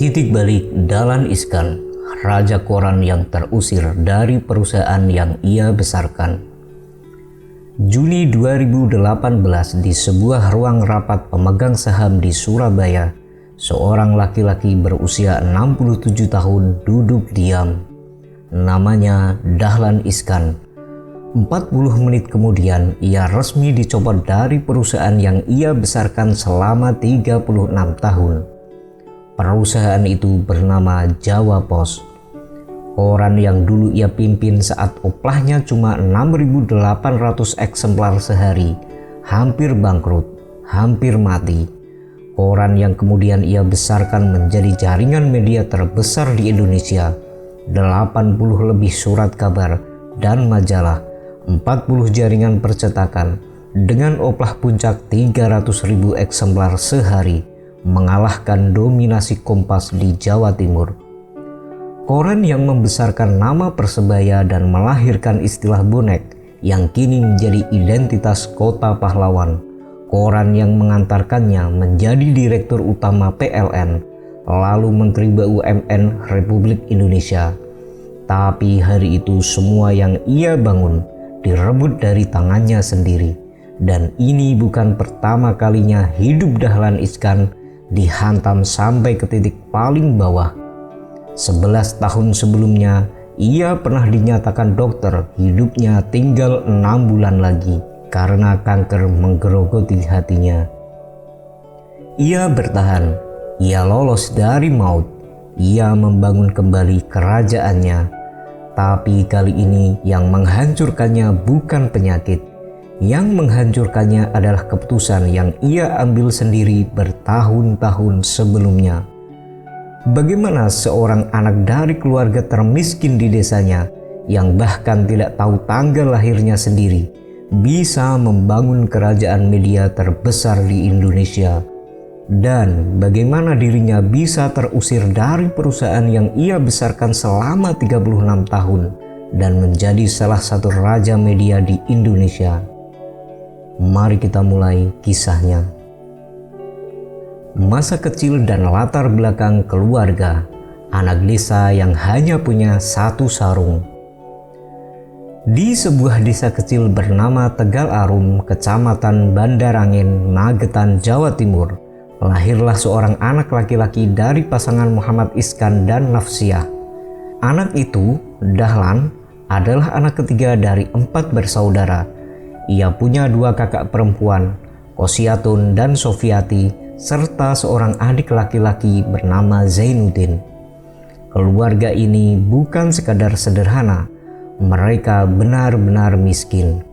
Titik balik Dahlan Iskan, raja koran yang terusir dari perusahaan yang ia besarkan. Juni 2018 di sebuah ruang rapat pemegang saham di Surabaya, seorang laki-laki berusia 67 tahun duduk diam. Namanya Dahlan Iskan. 40 menit kemudian ia resmi dicopot dari perusahaan yang ia besarkan selama 36 tahun. Perusahaan itu bernama Jawa Pos. Koran yang dulu ia pimpin saat oplahnya cuma 6.800 eksemplar sehari, hampir bangkrut, hampir mati. Koran yang kemudian ia besarkan menjadi jaringan media terbesar di Indonesia, 80 lebih surat kabar dan majalah, 40 jaringan percetakan, dengan oplah puncak 300.000 eksemplar sehari, mengalahkan dominasi Kompas di Jawa Timur. Koran yang membesarkan nama Persebaya dan melahirkan istilah bonek yang kini menjadi identitas kota pahlawan. Koran yang mengantarkannya menjadi Direktur Utama PLN, lalu Menteri BUMN Republik Indonesia. Tapi hari itu semua yang ia bangun direbut dari tangannya sendiri. Dan ini bukan pertama kalinya hidup Dahlan Iskan dihantam sampai ke titik paling bawah. 11 tahun sebelumnya, ia pernah dinyatakan dokter hidupnya tinggal 6 bulan lagi karena kanker menggerogoti hatinya. Ia bertahan, ia lolos dari maut, ia membangun kembali kerajaannya. Tapi kali ini yang menghancurkannya bukan penyakit. Yang menghancurkannya adalah keputusan yang ia ambil sendiri bertahun-tahun sebelumnya. Bagaimana seorang anak dari keluarga termiskin di desanya yang bahkan tidak tahu tanggal lahirnya sendiri bisa membangun kerajaan media terbesar di Indonesia? Dan bagaimana dirinya bisa terusir dari perusahaan yang ia besarkan selama 36 tahun dan menjadi salah satu raja media di Indonesia? Mari kita mulai kisahnya. Masa kecil dan latar belakang keluarga, anak desa yang hanya punya satu sarung. Di sebuah desa kecil bernama Tegal Arum, Kecamatan Bandarangin, Magetan, Jawa Timur, lahirlah seorang anak laki-laki dari pasangan Muhammad Iskan dan Nafsiah. Anak itu, Dahlan, adalah anak ketiga dari 4 bersaudara. Ia punya 2 kakak perempuan, Kosiatun dan Sofiati, serta seorang adik laki-laki bernama Zainuddin. Keluarga ini bukan sekadar sederhana, mereka benar-benar miskin.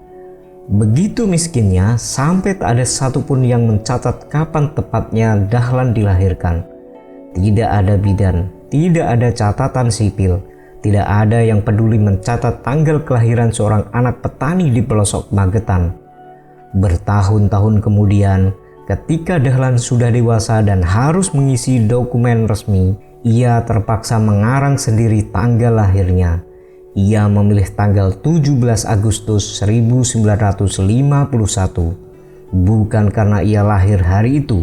Begitu miskinnya sampai tak ada satupun yang mencatat kapan tepatnya Dahlan dilahirkan. Tidak ada bidan, tidak ada catatan sipil, tidak ada yang peduli mencatat tanggal kelahiran seorang anak petani di pelosok Magetan. Bertahun-tahun kemudian, ketika Dahlan sudah dewasa dan harus mengisi dokumen resmi, ia terpaksa mengarang sendiri tanggal lahirnya. Ia memilih tanggal 17 Agustus 1951, bukan karena ia lahir hari itu,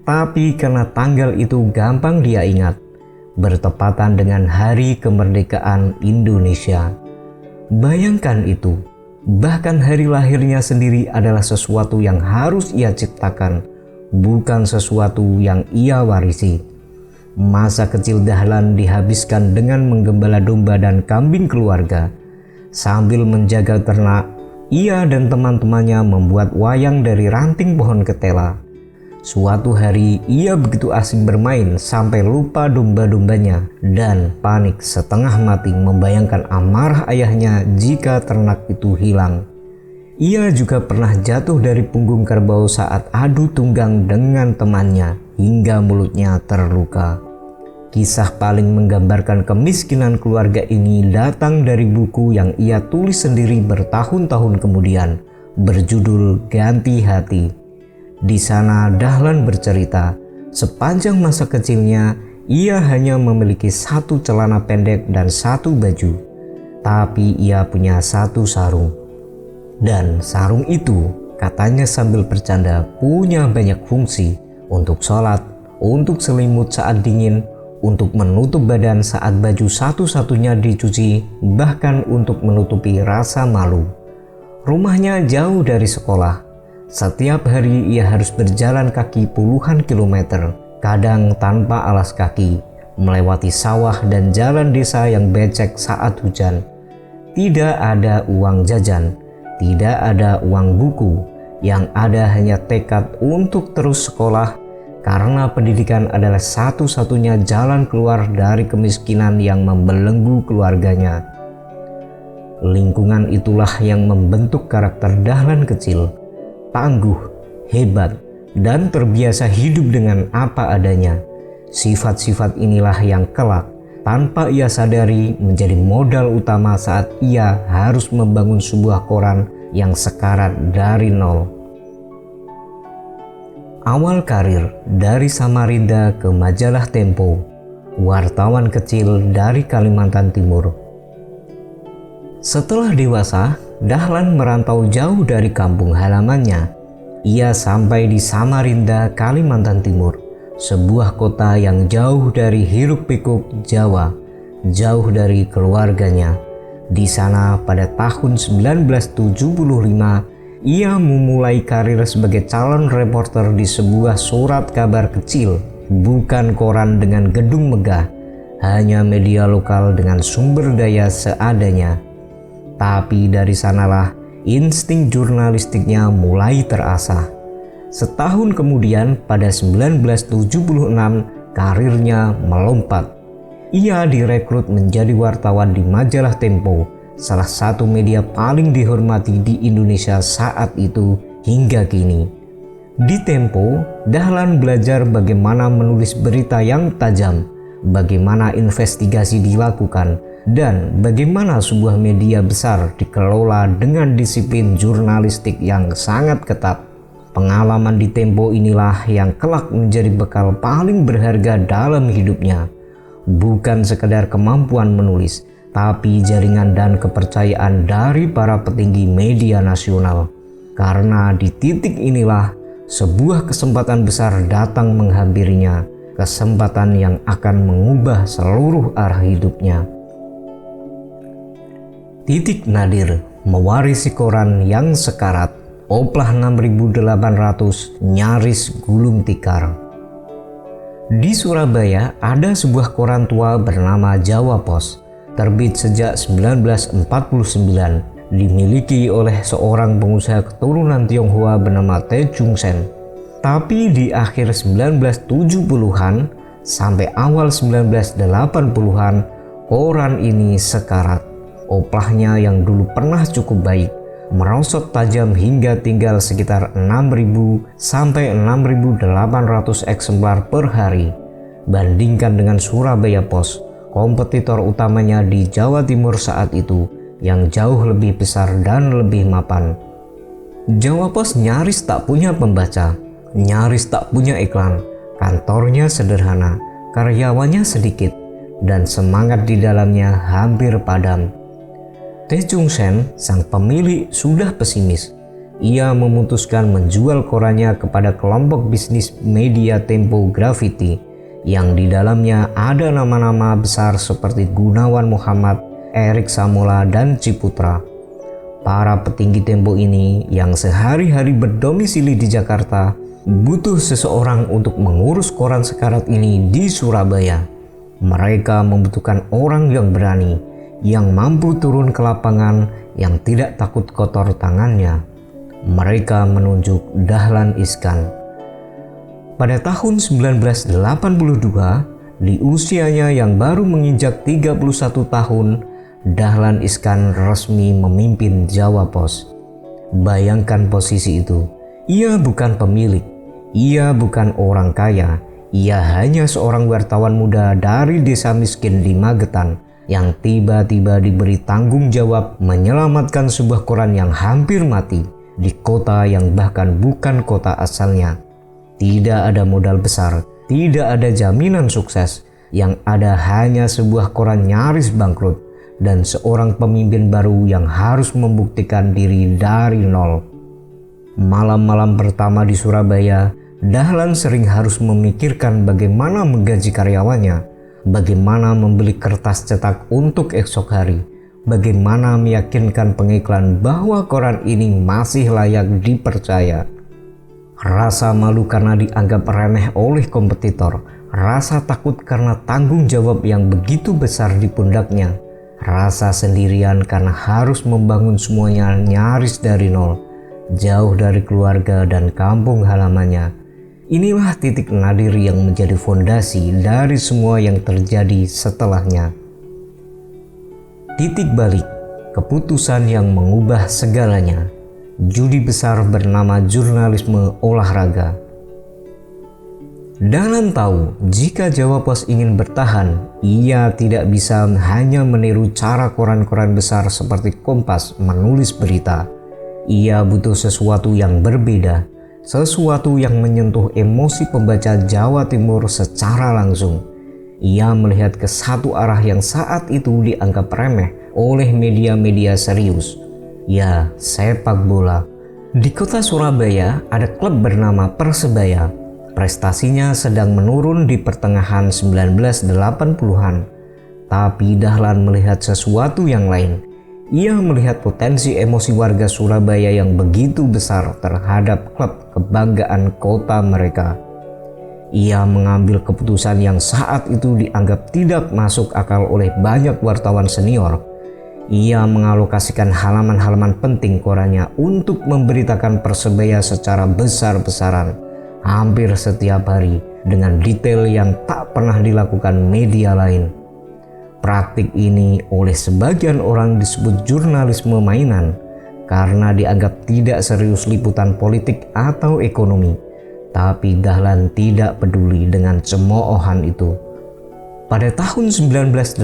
tapi karena tanggal itu gampang dia ingat, bertepatan dengan hari kemerdekaan Indonesia. Bayangkan itu, bahkan hari lahirnya sendiri adalah sesuatu yang harus ia ciptakan, bukan sesuatu yang ia warisi. Masa kecil Dahlan dihabiskan dengan menggembala domba dan kambing keluarga. Sambil menjaga ternak, ia dan teman-temannya membuat wayang dari ranting pohon ketela. Suatu hari ia begitu asik bermain sampai lupa domba-dombanya dan panik setengah mati membayangkan amarah ayahnya jika ternak itu hilang. Ia juga pernah jatuh dari punggung kerbau saat adu tunggang dengan temannya hingga mulutnya terluka. Kisah paling menggambarkan kemiskinan keluarga ini datang dari buku yang ia tulis sendiri bertahun-tahun kemudian, berjudul Ganti Hati. Di sana Dahlan bercerita, sepanjang masa kecilnya ia hanya memiliki 1 celana pendek dan 1 baju, tapi ia punya 1 sarung. Dan sarung itu, katanya sambil bercanda, punya banyak fungsi, untuk sholat, untuk selimut saat dingin, untuk menutup badan saat baju satu-satunya dicuci, bahkan untuk menutupi rasa malu. Rumahnya jauh dari sekolah. Setiap hari ia harus berjalan kaki puluhan kilometer, kadang tanpa alas kaki, melewati sawah dan jalan desa yang becek saat hujan. Tidak ada uang jajan, tidak ada uang buku, yang ada hanya tekad untuk terus sekolah, karena pendidikan adalah satu-satunya jalan keluar dari kemiskinan yang membelenggu keluarganya. Lingkungan itulah yang membentuk karakter Dahlan kecil, tangguh, hebat, dan terbiasa hidup dengan apa adanya. Sifat-sifat inilah yang kelak, tanpa ia sadari, menjadi modal utama saat ia harus membangun sebuah koran yang sekarat dari nol. Awal karir dari Samarinda ke majalah Tempo, wartawan kecil dari Kalimantan Timur. Setelah dewasa, Dahlan merantau jauh dari kampung halamannya. Ia sampai di Samarinda, Kalimantan Timur, sebuah kota yang jauh dari hiruk-pikuk Jawa, jauh dari keluarganya. Di sana pada tahun 1975, ia memulai karir sebagai calon reporter di sebuah surat kabar kecil, bukan koran dengan gedung megah, hanya media lokal dengan sumber daya seadanya. Tapi dari sanalah insting jurnalistiknya mulai terasah. Setahun kemudian pada 1976, karirnya melompat. Ia direkrut menjadi wartawan di majalah Tempo, salah satu media paling dihormati di Indonesia saat itu hingga kini. Di Tempo, Dahlan belajar bagaimana menulis berita yang tajam, bagaimana investigasi dilakukan, dan bagaimana sebuah media besar dikelola dengan disiplin jurnalistik yang sangat ketat. Pengalaman di Tempo inilah yang kelak menjadi bekal paling berharga dalam hidupnya. Bukan sekedar kemampuan menulis, tapi jaringan dan kepercayaan dari para petinggi media nasional. Karena di titik inilah sebuah kesempatan besar datang menghampirinya, kesempatan yang akan mengubah seluruh arah hidupnya. Titik nadir mewarisi koran yang sekarat, oplah 6.800 nyaris gulung tikar. Di Surabaya ada sebuah koran tua bernama Jawa Pos, terbit sejak 1949, dimiliki oleh seorang pengusaha keturunan Tionghoa bernama Teh Chung Sen. Tapi di akhir 1970-an sampai awal 1980-an, koran ini sekarat. Oplahnya yang dulu pernah cukup baik, merosot tajam hingga tinggal sekitar 6.000 sampai 6.800 eksemplar per hari. Bandingkan dengan Surabaya Pos, kompetitor utamanya di Jawa Timur saat itu, yang jauh lebih besar dan lebih mapan. Jawa Pos nyaris tak punya pembaca, nyaris tak punya iklan, kantornya sederhana, karyawannya sedikit, dan semangat di dalamnya hampir padam. Teh Chung Sen, sang pemilik, sudah pesimis. Ia memutuskan menjual korannya kepada kelompok bisnis media Tempo Graffiti, yang di dalamnya ada nama-nama besar seperti Gunawan Muhammad, Erik Samola, dan Ciputra. Para petinggi Tempo ini yang sehari-hari berdomisili di Jakarta butuh seseorang untuk mengurus koran sekarat ini di Surabaya. Mereka membutuhkan orang yang berani, yang mampu turun ke lapangan, yang tidak takut kotor tangannya. Mereka menunjuk Dahlan Iskan. Pada tahun 1982, di usianya yang baru menginjak 31 tahun, Dahlan Iskan resmi memimpin Jawa Pos. Bayangkan posisi itu. Ia bukan pemilik, ia bukan orang kaya, ia hanya seorang wartawan muda dari desa miskin di Magetan, yang tiba-tiba diberi tanggung jawab menyelamatkan sebuah koran yang hampir mati di kota yang bahkan bukan kota asalnya. Tidak ada modal besar, tidak ada jaminan sukses, yang ada hanya sebuah koran nyaris bangkrut dan seorang pemimpin baru yang harus membuktikan diri dari nol. Malam-malam pertama di Surabaya, Dahlan sering harus memikirkan bagaimana menggaji karyawannya, bagaimana membeli kertas cetak untuk esok hari, bagaimana meyakinkan pengiklan bahwa koran ini masih layak dipercaya. Rasa malu karena dianggap remeh oleh kompetitor, rasa takut karena tanggung jawab yang begitu besar di pundaknya, rasa sendirian karena harus membangun semuanya nyaris dari nol, jauh dari keluarga dan kampung halamannya. Inilah titik nadir yang menjadi fondasi dari semua yang terjadi setelahnya. Titik balik, keputusan yang mengubah segalanya. Judi besar bernama jurnalisme olahraga. Dahlan tahu jika Jawa Pos ingin bertahan, ia tidak bisa hanya meniru cara koran-koran besar seperti Kompas menulis berita. Ia butuh sesuatu yang berbeda. Sesuatu yang menyentuh emosi pembaca Jawa Timur secara langsung. Ia melihat ke satu arah yang saat itu dianggap remeh oleh media-media serius. Ya, sepak bola. Di kota Surabaya ada klub bernama Persebaya. Prestasinya sedang menurun di pertengahan 1980-an. Tapi Dahlan melihat sesuatu yang lain. Ia melihat potensi emosi warga Surabaya yang begitu besar terhadap klub kebanggaan kota mereka. Ia mengambil keputusan yang saat itu dianggap tidak masuk akal oleh banyak wartawan senior. Ia mengalokasikan halaman-halaman penting korannya untuk memberitakan Persebaya secara besar-besaran, hampir setiap hari, dengan detail yang tak pernah dilakukan media lain. Praktik ini oleh sebagian orang disebut jurnalisme mainan karena dianggap tidak serius liputan politik atau ekonomi. Tapi Dahlan tidak peduli dengan cemoohan itu. Pada tahun 1987,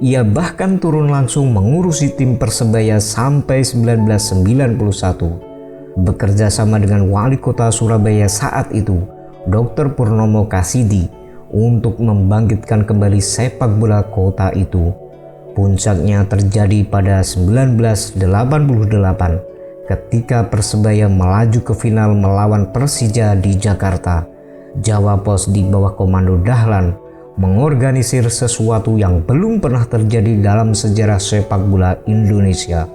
ia bahkan turun langsung mengurusi tim Persebaya sampai 1991. Bekerja sama dengan wali kota Surabaya saat itu, Dr. Purnomo Kasidi, untuk membangkitkan kembali sepak bola kota itu. Puncaknya terjadi pada 1988 ketika Persebaya melaju ke final melawan Persija di Jakarta. Jawa Pos di bawah komando Dahlan mengorganisir sesuatu yang belum pernah terjadi dalam sejarah sepak bola Indonesia.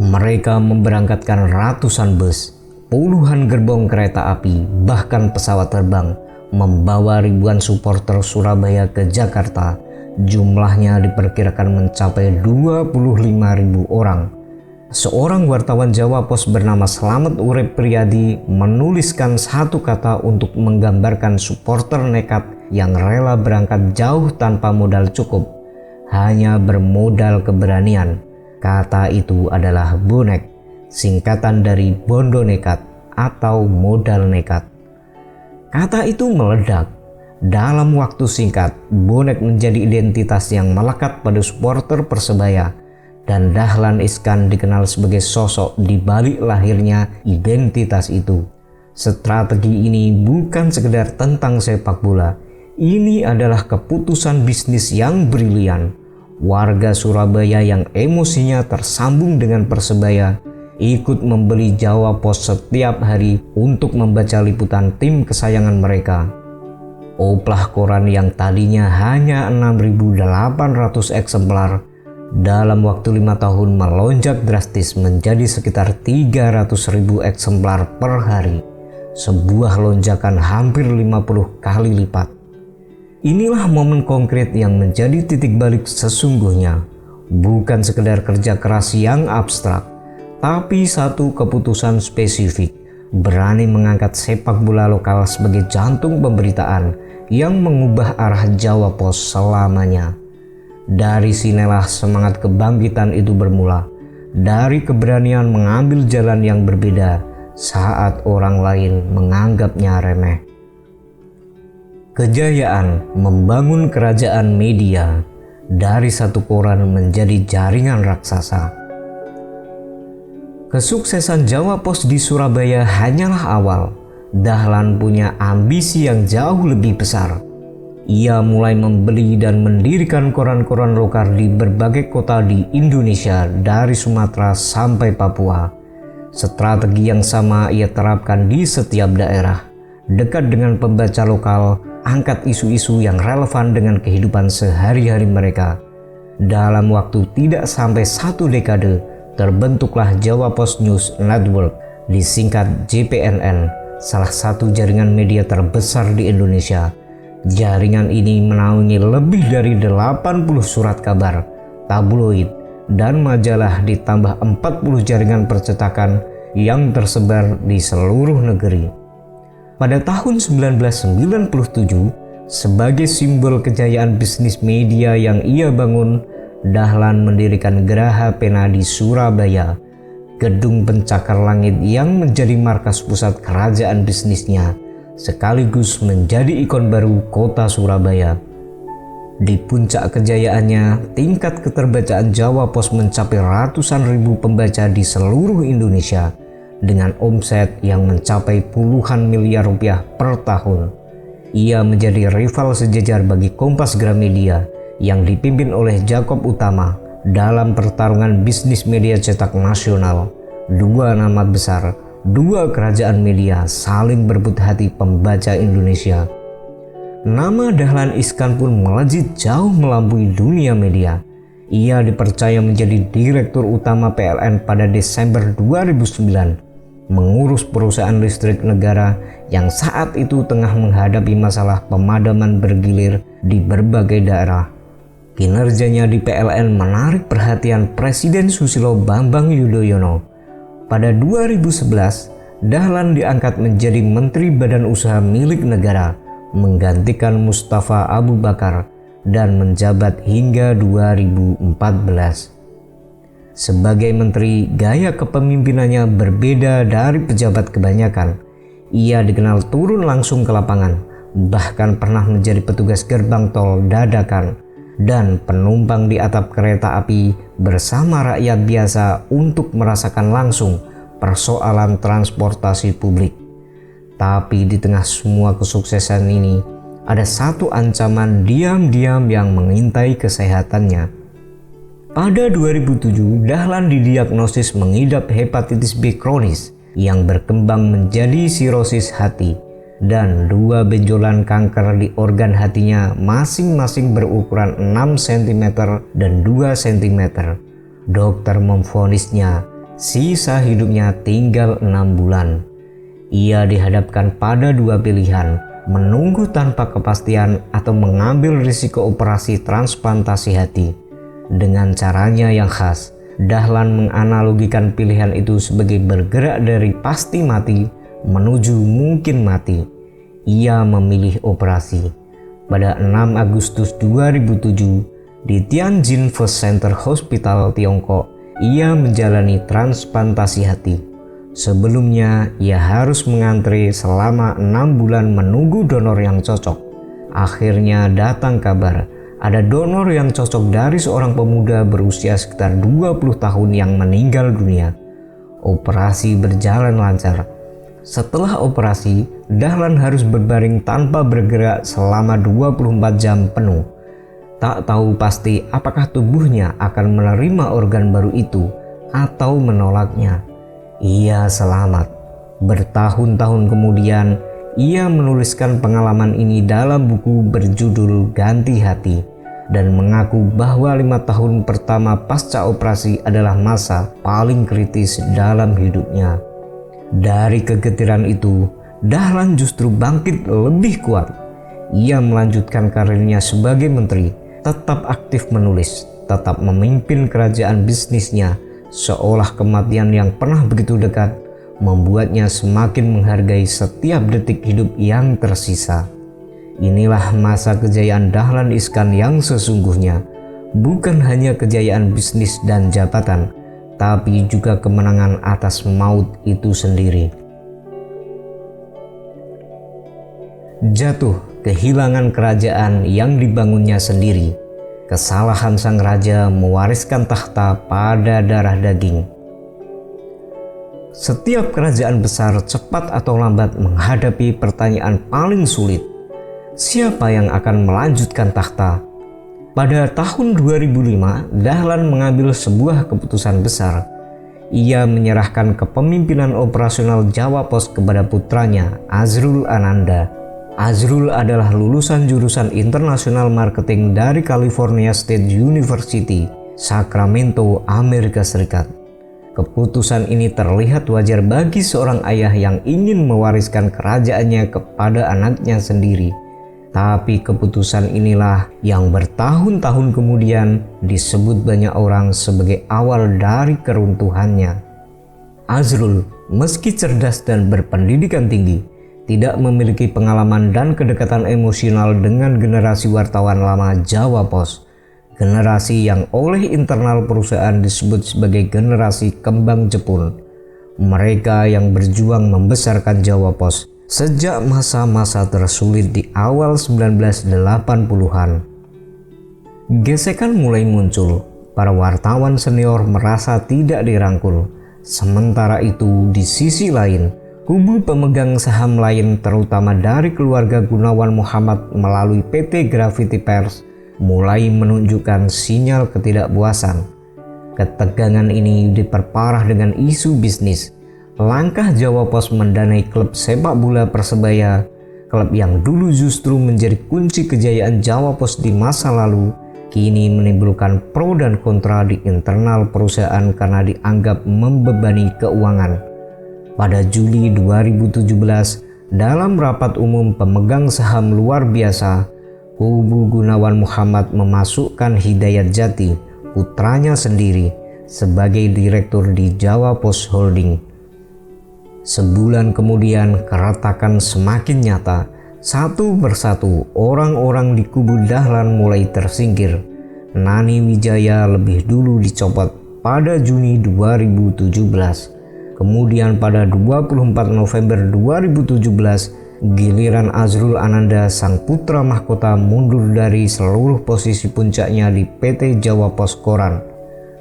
Mereka memberangkatkan ratusan bus, puluhan gerbong kereta api, bahkan pesawat terbang, membawa ribuan supporter Surabaya ke Jakarta. Jumlahnya diperkirakan mencapai 25.000 orang. Seorang wartawan Jawa Pos bernama Slamet Urip Priyadi menuliskan satu kata untuk menggambarkan supporter nekat yang rela berangkat jauh tanpa modal cukup, hanya bermodal keberanian. Kata itu adalah bonek, singkatan dari bondo nekat atau modal nekat. Kata itu meledak. Dalam waktu singkat, bonek menjadi identitas yang melekat pada supporter Persebaya, dan Dahlan Iskan dikenal sebagai sosok di balik lahirnya identitas itu. Strategi ini bukan sekedar tentang sepak bola. Ini adalah keputusan bisnis yang brilian. Warga Surabaya yang emosinya tersambung dengan Persebaya ikut membeli Jawa Pos setiap hari untuk membaca liputan tim kesayangan mereka. Oplah koran yang tadinya hanya 6.800 eksemplar dalam waktu 5 tahun melonjak drastis menjadi sekitar 300.000 eksemplar per hari. Sebuah lonjakan hampir 50 kali lipat. Inilah momen konkret yang menjadi titik balik sesungguhnya. Bukan sekedar kerja keras yang abstrak, tapi satu keputusan spesifik, berani mengangkat sepak bola lokal sebagai jantung pemberitaan yang mengubah arah Jawa Pos selamanya. Dari sinilah semangat kebangkitan itu bermula, dari keberanian mengambil jalan yang berbeda saat orang lain menganggapnya remeh. Kejayaan membangun kerajaan media dari satu koran menjadi jaringan raksasa. Kesuksesan Jawa Pos di Surabaya hanyalah awal. Dahlan punya ambisi yang jauh lebih besar. Ia mulai membeli dan mendirikan koran-koran lokal di berbagai kota di Indonesia dari Sumatera sampai Papua. Strategi yang sama ia terapkan di setiap daerah. Dekat dengan pembaca lokal, angkat isu-isu yang relevan dengan kehidupan sehari-hari mereka. Dalam waktu tidak sampai 1 dekade, terbentuklah Jawa Post News Network, disingkat JPNN, salah satu jaringan media terbesar di Indonesia. Jaringan ini menaungi lebih dari 80 surat kabar, tabloid, dan majalah, ditambah 40 jaringan percetakan yang tersebar di seluruh negeri. Pada tahun 1997, sebagai simbol kejayaan bisnis media yang ia bangun, Dahlan mendirikan Geraha Pena di Surabaya, gedung pencakar langit yang menjadi markas pusat kerajaan bisnisnya, sekaligus menjadi ikon baru kota Surabaya. Di puncak kejayaannya, tingkat keterbacaan Jawa Post mencapai ratusan ribu pembaca di seluruh Indonesia dengan omset yang mencapai puluhan miliar rupiah per tahun. Ia menjadi rival sejajar bagi Kompas Gramedia yang dipimpin oleh Jakob Utama dalam pertarungan bisnis media cetak nasional. Dua nama besar, dua kerajaan media saling berebut hati pembaca Indonesia. Nama Dahlan Iskan pun melejit jauh melampaui dunia media. Ia dipercaya menjadi Direktur Utama PLN pada Desember 2009, mengurus perusahaan listrik negara yang saat itu tengah menghadapi masalah pemadaman bergilir di berbagai daerah. Kinerjanya di PLN menarik perhatian Presiden Susilo Bambang Yudhoyono. Pada 2011, Dahlan diangkat menjadi Menteri Badan Usaha Milik Negara, menggantikan Mustafa Abu Bakar, dan menjabat hingga 2014. Sebagai menteri, gaya kepemimpinannya berbeda dari pejabat kebanyakan. Ia dikenal turun langsung ke lapangan, bahkan pernah menjadi petugas gerbang tol dadakan dan penumpang di atap kereta api bersama rakyat biasa untuk merasakan langsung persoalan transportasi publik. Tapi di tengah semua kesuksesan ini, ada satu ancaman diam-diam yang mengintai kesehatannya. Pada 2007, Dahlan didiagnosis mengidap hepatitis B kronis yang berkembang menjadi sirosis hati dan 2 benjolan kanker di organ hatinya masing-masing berukuran 6 cm dan 2 cm. Dokter memvonisnya sisa hidupnya tinggal 6 bulan. Ia dihadapkan pada 2 pilihan, menunggu tanpa kepastian atau mengambil risiko operasi transplantasi hati. Dengan caranya yang khas, Dahlan menganalogikan pilihan itu sebagai bergerak dari pasti mati menuju mungkin mati. Ia memilih operasi. Pada 6 Agustus 2007, di Tianjin First Center Hospital, Tiongkok, ia menjalani transplantasi hati. Sebelumnya, ia harus mengantre selama 6 bulan menunggu donor yang cocok. Akhirnya datang kabar, ada donor yang cocok dari seorang pemuda berusia sekitar 20 tahun yang meninggal dunia. Operasi berjalan lancar. Setelah operasi, Dahlan harus berbaring tanpa bergerak selama 24 jam penuh. Tak tahu pasti apakah tubuhnya akan menerima organ baru itu atau menolaknya. Ia selamat. Bertahun-tahun kemudian, ia menuliskan pengalaman ini dalam buku berjudul Ganti Hati dan mengaku bahwa 5 tahun pertama pasca operasi adalah masa paling kritis dalam hidupnya. Dari kegetiran itu, Dahlan justru bangkit lebih kuat. Ia melanjutkan karirnya sebagai menteri, tetap aktif menulis, tetap memimpin kerajaan bisnisnya, seolah kematian yang pernah begitu dekat membuatnya semakin menghargai setiap detik hidup yang tersisa. Inilah masa kejayaan Dahlan Iskan yang sesungguhnya, bukan hanya kejayaan bisnis dan jabatan, tapi juga kemenangan atas maut itu sendiri. Jatuh, kehilangan kerajaan yang dibangunnya sendiri. Kesalahan sang raja mewariskan tahta pada darah daging. Setiap kerajaan besar cepat atau lambat menghadapi pertanyaan paling sulit. Siapa yang akan melanjutkan tahta? Pada tahun 2005, Dahlan mengambil sebuah keputusan besar. Ia menyerahkan kepemimpinan operasional Jawa Post kepada putranya, Azrul Ananda. Azrul adalah lulusan jurusan International Marketing dari California State University, Sacramento, Amerika Serikat. Keputusan ini terlihat wajar bagi seorang ayah yang ingin mewariskan kerajaannya kepada anaknya sendiri. Tapi keputusan inilah yang bertahun-tahun kemudian disebut banyak orang sebagai awal dari keruntuhannya. Azrul, meski cerdas dan berpendidikan tinggi, tidak memiliki pengalaman dan kedekatan emosional dengan generasi wartawan lama Jawa Pos. Generasi yang oleh internal perusahaan disebut sebagai generasi kembang jepun. Mereka yang berjuang membesarkan Jawa Pos sejak masa-masa tersulit di awal 1980-an. Gesekan mulai muncul. Para wartawan senior merasa tidak dirangkul. Sementara itu, di sisi lain, kubu pemegang saham lain terutama dari keluarga Gunawan Muhammad melalui PT Gravity Pers mulai menunjukkan sinyal ketidakpuasan. Ketegangan ini diperparah dengan isu bisnis. Langkah Jawa Pos mendanai klub sepak bola Persebaya, klub yang dulu justru menjadi kunci kejayaan Jawa Pos di masa lalu, kini menimbulkan pro dan kontra di internal perusahaan karena dianggap membebani keuangan. Pada Juli 2017, dalam rapat umum pemegang saham luar biasa, kubu Gunawan Muhammad memasukkan Hidayat Jati, putranya sendiri, sebagai direktur di Jawa Pos Holding. Sebulan kemudian keretakan semakin nyata. Satu persatu orang-orang di kubu Dahlan mulai tersingkir. Nani Wijaya lebih dulu dicopot pada Juni 2017. Kemudian pada 24 November 2017, giliran Azrul Ananda sang putra mahkota mundur dari seluruh posisi puncaknya di PT Jawa Pos Koran.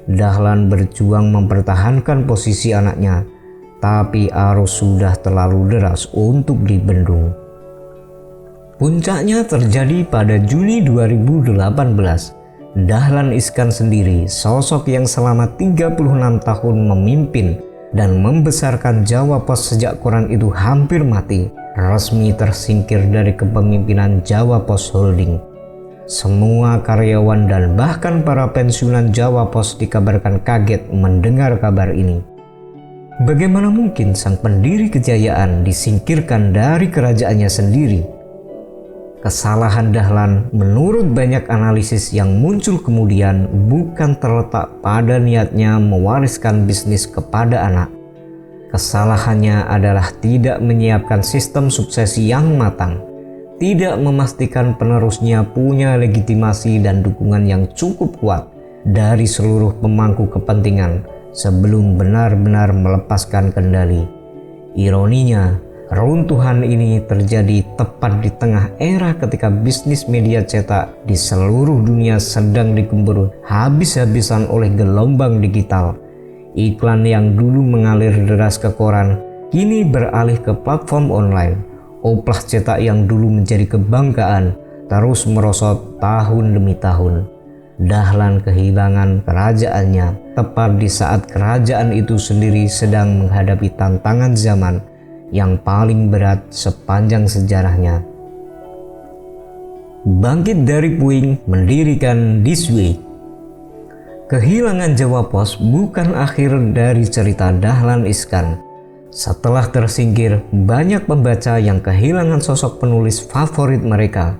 Dahlan berjuang mempertahankan posisi anaknya, tapi arus sudah terlalu deras untuk dibendung. Puncaknya terjadi pada Juni 2018. Dahlan Iskan sendiri, sosok yang selama 36 tahun memimpin dan membesarkan Jawa Pos sejak koran itu hampir mati, resmi tersingkir dari kepemimpinan Jawa Pos Holding. Semua karyawan dan bahkan para pensiunan Jawa Pos dikabarkan kaget mendengar kabar ini. Bagaimana mungkin sang pendiri kejayaan disingkirkan dari kerajaannya sendiri? Kesalahan Dahlan menurut banyak analisis yang muncul kemudian bukan terletak pada niatnya mewariskan bisnis kepada anak. Kesalahannya adalah tidak menyiapkan sistem suksesi yang matang, tidak memastikan penerusnya punya legitimasi dan dukungan yang cukup kuat dari seluruh pemangku kepentingan sebelum benar-benar melepaskan kendali. Ironinya, runtuhan ini terjadi tepat di tengah era ketika bisnis media cetak di seluruh dunia sedang digempur habis-habisan oleh gelombang digital. Iklan yang dulu mengalir deras ke koran kini beralih ke platform online. Oplas cetak yang dulu menjadi kebanggaan terus merosot tahun demi tahun. Dahlan kehilangan kerajaannya tepat di saat kerajaan itu sendiri sedang menghadapi tantangan zaman yang paling berat sepanjang sejarahnya. Bangkit dari puing, mendirikan This Way. Kehilangan Jawa Pos bukan akhir dari cerita Dahlan Iskan. Setelah tersingkir, banyak pembaca yang kehilangan sosok penulis favorit mereka.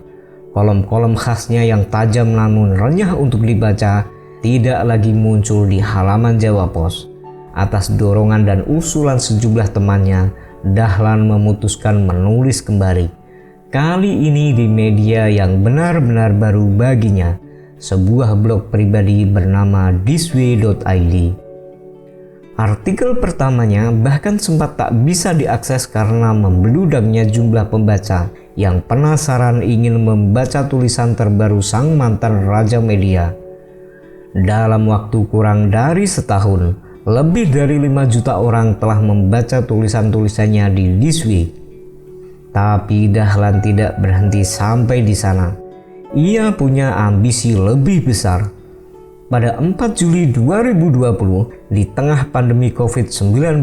Kolom-kolom khasnya yang tajam namun renyah untuk dibaca tidak lagi muncul di halaman Jawa Pos. Atas dorongan dan usulan sejumlah temannya, Dahlan memutuskan menulis kembali. Kali ini di media yang benar-benar baru baginya, sebuah blog pribadi bernama thisway.id. Artikel pertamanya bahkan sempat tak bisa diakses karena membludaknya jumlah pembaca yang penasaran ingin membaca tulisan terbaru sang mantan raja media. Dalam waktu kurang dari setahun, lebih dari 5 juta orang telah membaca tulisan-tulisannya di This Way. Tapi Dahlan tidak berhenti sampai di sana. Ia punya ambisi lebih besar. Pada 4 Juli 2020, di tengah pandemi COVID-19,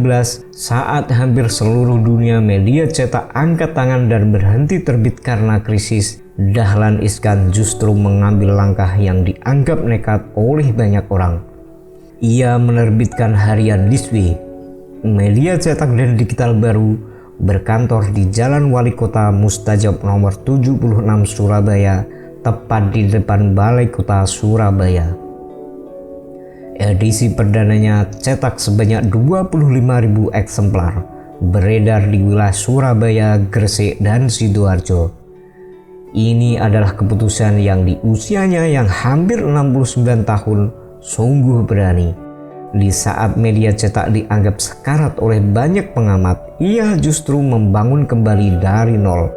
saat hampir seluruh dunia media cetak angkat tangan dan berhenti terbit karena krisis, Dahlan Iskan justru mengambil langkah yang dianggap nekat oleh banyak orang. Ia menerbitkan harian This-We, media cetak dan digital baru, berkantor di Jalan Wali Kota Mustajab nomor 76 Surabaya, tepat di depan Balai Kota Surabaya. Edisi perdananya cetak sebanyak 25.000 eksemplar, beredar di wilayah Surabaya, Gresik, dan Sidoarjo. Ini adalah keputusan yang di usianya yang hampir 69 tahun sungguh berani. Di saat media cetak dianggap sekarat oleh banyak pengamat, ia justru membangun kembali dari nol.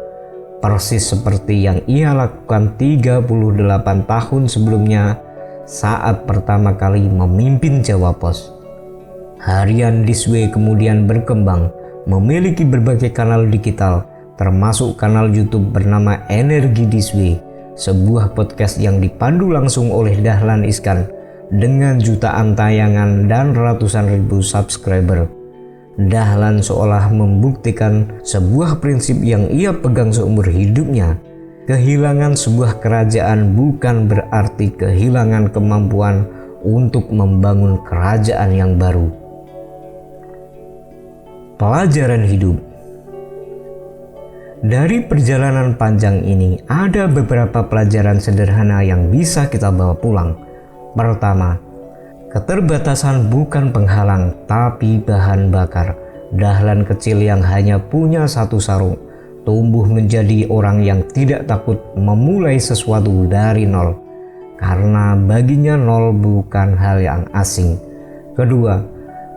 Persis seperti yang ia lakukan 38 tahun sebelumnya saat pertama kali memimpin Jawa Pos. Harian This-We kemudian berkembang, memiliki berbagai kanal digital, termasuk kanal YouTube bernama Energi This-We, sebuah podcast yang dipandu langsung oleh Dahlan Iskan dengan jutaan tayangan dan ratusan ribu subscriber. Dahlan seolah membuktikan sebuah prinsip yang ia pegang seumur hidupnya. Kehilangan sebuah kerajaan bukan berarti kehilangan kemampuan untuk membangun kerajaan yang baru. Pelajaran hidup. Dari perjalanan panjang ini, ada beberapa pelajaran sederhana yang bisa kita bawa pulang. Pertama, keterbatasan bukan penghalang, tapi bahan bakar. Dahlan kecil yang hanya punya satu sarung, tumbuh menjadi orang yang tidak takut memulai sesuatu dari nol, karena baginya nol bukan hal yang asing. Kedua,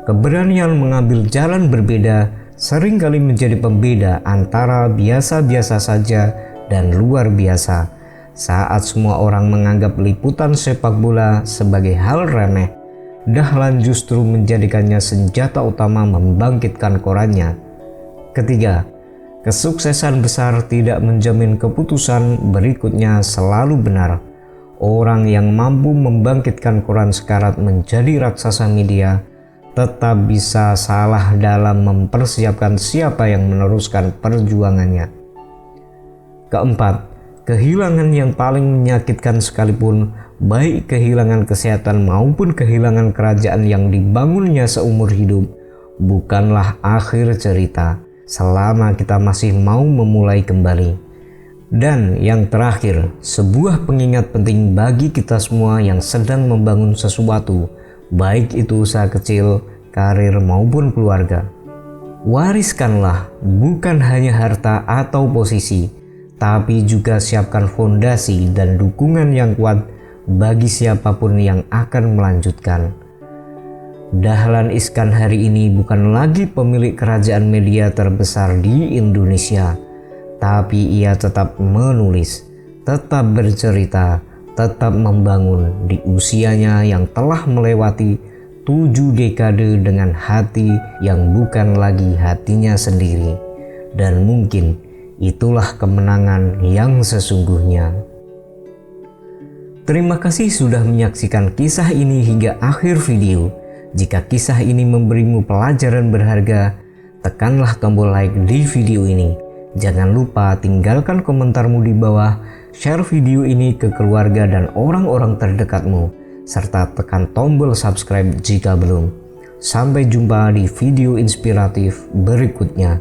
keberanian mengambil jalan berbeda seringkali menjadi pembeda antara biasa-biasa saja dan luar biasa. Saat semua orang menganggap liputan sepak bola sebagai hal remeh, Dahlan justru menjadikannya senjata utama membangkitkan korannya. Ketiga, kesuksesan besar tidak menjamin keputusan berikutnya selalu benar. Orang yang mampu membangkitkan koran sekarat menjadi raksasa media tetap bisa salah dalam mempersiapkan siapa yang meneruskan perjuangannya. Keempat, kehilangan yang paling menyakitkan sekalipun, baik kehilangan kesehatan maupun kehilangan kerajaan yang dibangunnya seumur hidup, bukanlah akhir cerita selama kita masih mau memulai kembali. Dan yang terakhir, sebuah pengingat penting bagi kita semua yang sedang membangun sesuatu, baik itu usaha kecil, karir maupun keluarga. Wariskanlah bukan hanya harta atau posisi, tapi juga siapkan fondasi dan dukungan yang kuat bagi siapapun yang akan melanjutkan. Dahlan Iskan hari ini bukan lagi pemilik kerajaan media terbesar di Indonesia, tapi ia tetap menulis, tetap bercerita, tetap membangun di usianya yang telah melewati 7 dekade dengan hati yang bukan lagi hatinya sendiri. Dan mungkin itulah kemenangan yang sesungguhnya. Terima kasih sudah menyaksikan kisah ini hingga akhir video. Jika kisah ini memberimu pelajaran berharga, tekanlah tombol like di video ini. Jangan lupa tinggalkan komentarmu di bawah, share video ini ke keluarga dan orang-orang terdekatmu, serta tekan tombol subscribe jika belum. Sampai jumpa di video inspiratif berikutnya.